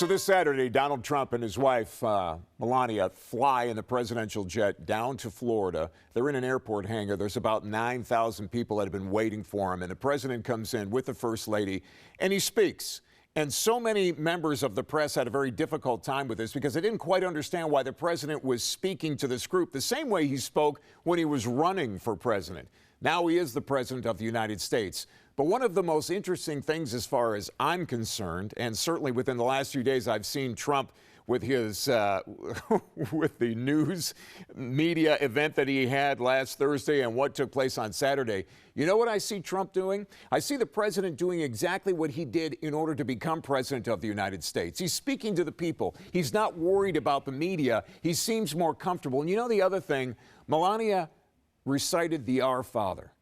So this Saturday, Donald Trump and his wife, Melania, fly in the presidential jet down to Florida. They're in an airport hangar. There's about 9,000 people that have been waiting for him. And the president comes in with the First Lady, and he speaks. And so many members of the press had a very difficult time with this because they didn't quite understand why the president was speaking to this group the same way he spoke when he was running for president. Now he is the president of the United States. But one of the most interesting things as far as I'm concerned, and certainly within the last few days I've seen Trump with his with the news media event that he had last Thursday and what took place on Saturday. You know what I see Trump doing? I see the president doing exactly what he did in order to become president of the United States. He's speaking to the people. He's not worried about the media. He seems more comfortable. And you know the other thing, Melania recited the Our Father.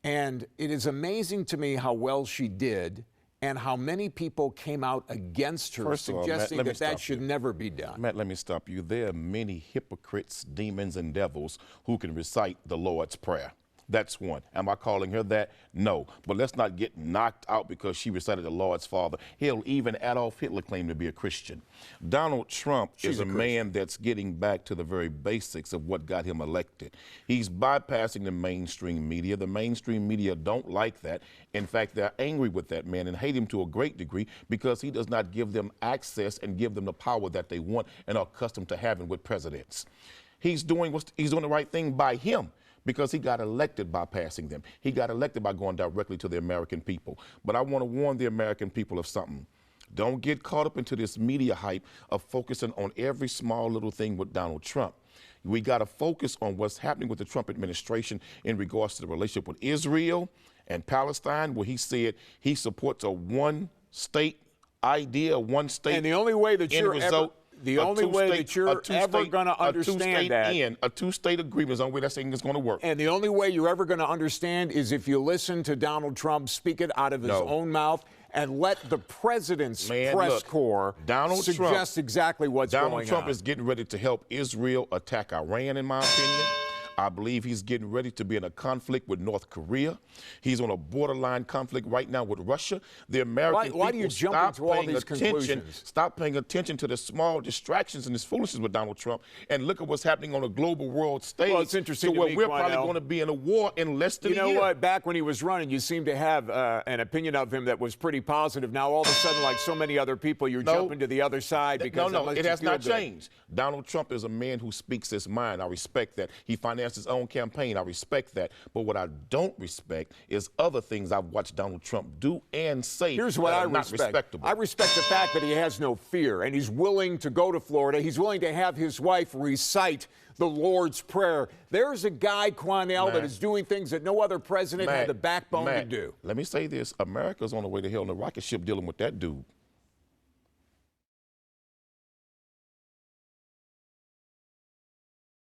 And it is amazing to me how well she did and how many people came out against her, suggesting that that should never be done. Matt, let me stop you. There are many hypocrites, demons, and devils who can recite the Lord's Prayer. That's one. Am I calling her that? No. But let's not get knocked out because she recited the Lord's Father. Hell, even Adolf Hitler claimed to be a Christian. Donald Trump is a man that's getting back to the very basics of what got him elected. He's bypassing the mainstream media. The mainstream media don't like that. In fact, they're angry with that man and hate him to a great degree because he does not give them access and give them the power that they want and are accustomed to having with presidents. He's doing the right thing by him, because he got elected by passing them. He got elected by going directly to the American people. But I want to warn the American people of something. Don't get caught up into this media hype of focusing on every small little thing with Donald Trump. We got to focus on what's happening with the Trump administration in regards to the relationship with Israel and Palestine, where he said he supports a one-state idea, one-state and the only way that you're result. The only way that you're ever going to understand that. A two-state agreement is the only way that thing is going to work. And the only way you're ever going to understand is if you listen to Donald Trump speak it out of his own mouth and let the president's press corps suggest exactly what's going on. Donald Trump is getting ready to help Israel attack Iran, in my opinion. I believe he's getting ready to be in a conflict with North Korea. He's on a borderline conflict right now with Russia. The American people, why do you jump into all these conclusions? Stop paying attention to the small distractions and this foolishness with Donald Trump, and look at what's happening on a global world stage. Well, it's interesting to where we're Quanell, probably going to be in a war in less than a year. You know what? Back when he was running, you seemed to have an opinion of him that was pretty positive. Now, all of a sudden, like so many other people, you're jumping to the other side because it has not changed. Donald Trump is a man who speaks his mind. I respect that. He financed his own campaign. I respect that. But what I don't respect is other things I've watched Donald Trump do and say. Here's what I respect. I respect the fact that he has no fear, and he's willing to go to Florida. He's willing to have his wife recite the Lord's Prayer. There's a guy, Quanell, that is doing things that no other president had the backbone to do. Let me say this. America's on the way to hell in a rocket ship dealing with that dude.